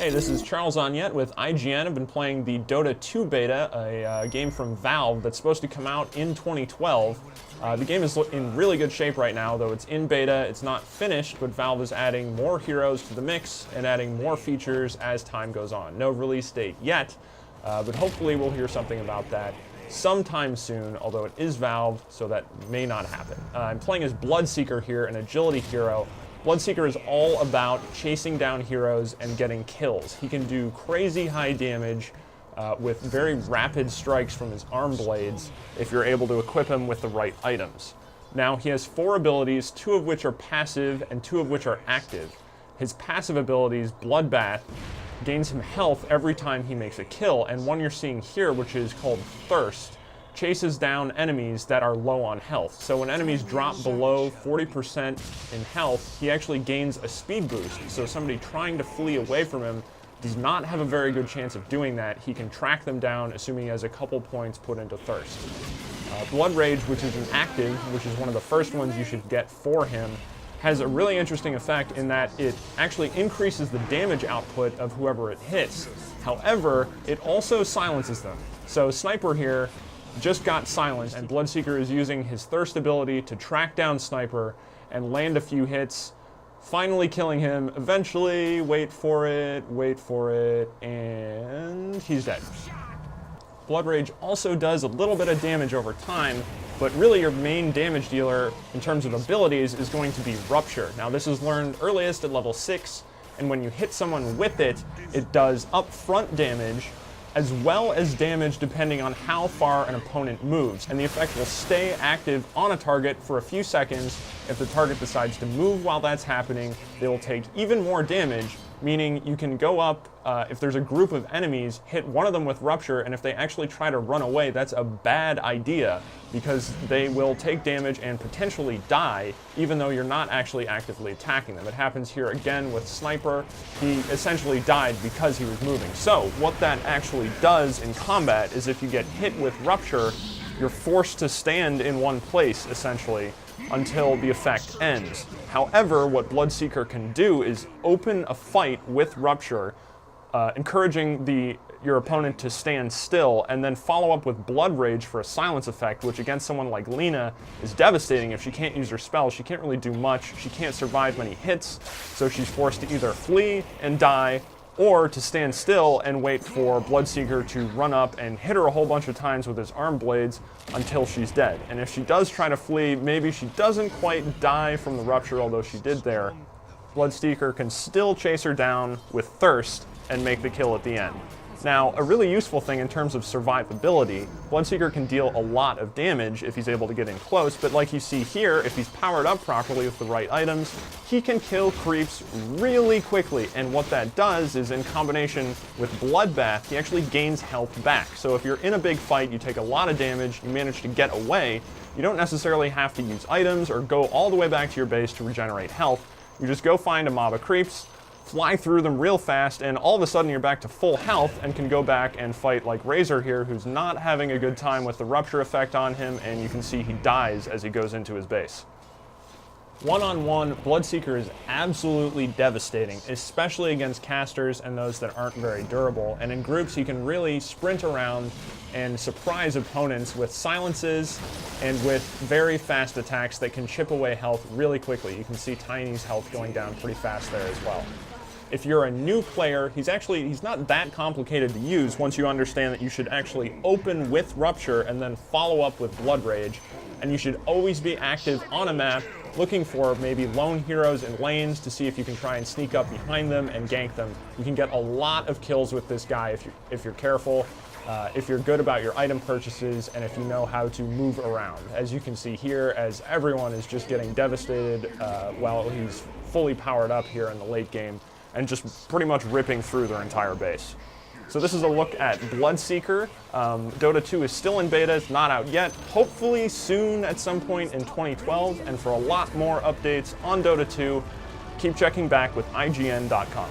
Hey, this is Charles Onyett with IGN. I've been playing the Dota 2 beta, a game from Valve that's supposed to come out in 2012. The game is in really good shape right now, though it's in beta. It's not finished, but Valve is adding more heroes to the mix and adding more features as time goes on. No release date yet, but hopefully we'll hear something about that sometime soon, although it is Valve, so that may not happen. I'm playing as Bloodseeker here, an agility hero. Bloodseeker is all about chasing down heroes and getting kills. He can do crazy high damage with very rapid strikes from his arm blades if you're able to equip him with the right items. Now, he has 4 abilities, 2 of which are passive and 2 of which are active. His passive abilities, Bloodbath, gains him health every time he makes a kill, and one you're seeing here, which is called Thirst, chases down enemies that are low on health. So when enemies drop below 40% in health, he actually gains a speed boost. So somebody trying to flee away from him does not have a very good chance of doing that. He can track them down, assuming he has a couple points put into Thirst. Blood Rage, which is an active, which is one of the first ones you should get for him, has a really interesting effect in that it actually increases the damage output of whoever it hits. However, it also silences them. So Sniper here just got silenced, and Bloodseeker is using his Thirst ability to track down Sniper and land a few hits, finally killing him. Eventually, wait for it, and he's dead. Blood Rage also does a little bit of damage over time, but really your main damage dealer in terms of abilities is going to be Rupture. Now, this is learned earliest at level 6, and when you hit someone with it, it does upfront damage as well as damage depending on how far an opponent moves, and the effect will stay active on a target for a few seconds. If the target decides to move while that's happening, they will take even more damage, meaning you can go up, if there's a group of enemies, hit one of them with Rupture, and if they actually try to run away, that's a bad idea, because they will take damage and potentially die, even though you're not actually actively attacking them. It happens here again with Sniper. He essentially died because he was moving. So what that actually does in combat is if you get hit with Rupture, you're forced to stand in one place, essentially, until the effect ends. However, what Bloodseeker can do is open a fight with Rupture, encouraging your opponent to stand still, and then follow up with Blood Rage for a silence effect, which against someone like Lina is devastating. If she can't use her spell, she can't really do much. She can't survive many hits, so she's forced to either flee and die, or to stand still and wait for Bloodseeker to run up and hit her a whole bunch of times with his arm blades until she's dead. And if she does try to flee, maybe she doesn't quite die from the Rupture, although she did there, Bloodseeker can still chase her down with Thirst and make the kill at the end. Now, a really useful thing in terms of survivability, Bloodseeker can deal a lot of damage if he's able to get in close, but like you see here, if he's powered up properly with the right items, he can kill creeps really quickly, and what that does is, in combination with Bloodbath, he actually gains health back. So if you're in a big fight, you take a lot of damage, you manage to get away, you don't necessarily have to use items or go all the way back to your base to regenerate health. You just go find a mob of creeps, fly through them real fast, and all of a sudden you're back to full health and can go back and fight like Razor here, who's not having a good time with the Rupture effect on him, and you can see he dies as he goes into his base. One-on-one, Bloodseeker is absolutely devastating, especially against casters and those that aren't very durable, and in groups he can really sprint around and surprise opponents with silences and with very fast attacks that can chip away health really quickly. You can see Tiny's health going down pretty fast there as well. If you're a new player, he's not that complicated to use once you understand that you should actually open with Rupture and then follow up with Blood Rage, and you should always be active on a map looking for maybe lone heroes in lanes to see if you can try and sneak up behind them and gank them. You can get a lot of kills with this guy if you're careful, if you're good about your item purchases, and if you know how to move around. As you can see here, as everyone is just getting devastated while he's fully powered up here in the late game, and just pretty much ripping through their entire base. So this is a look at Bloodseeker. Dota 2 is still in beta, it's not out yet. Hopefully soon at some point in 2012, and for a lot more updates on Dota 2, keep checking back with IGN.com.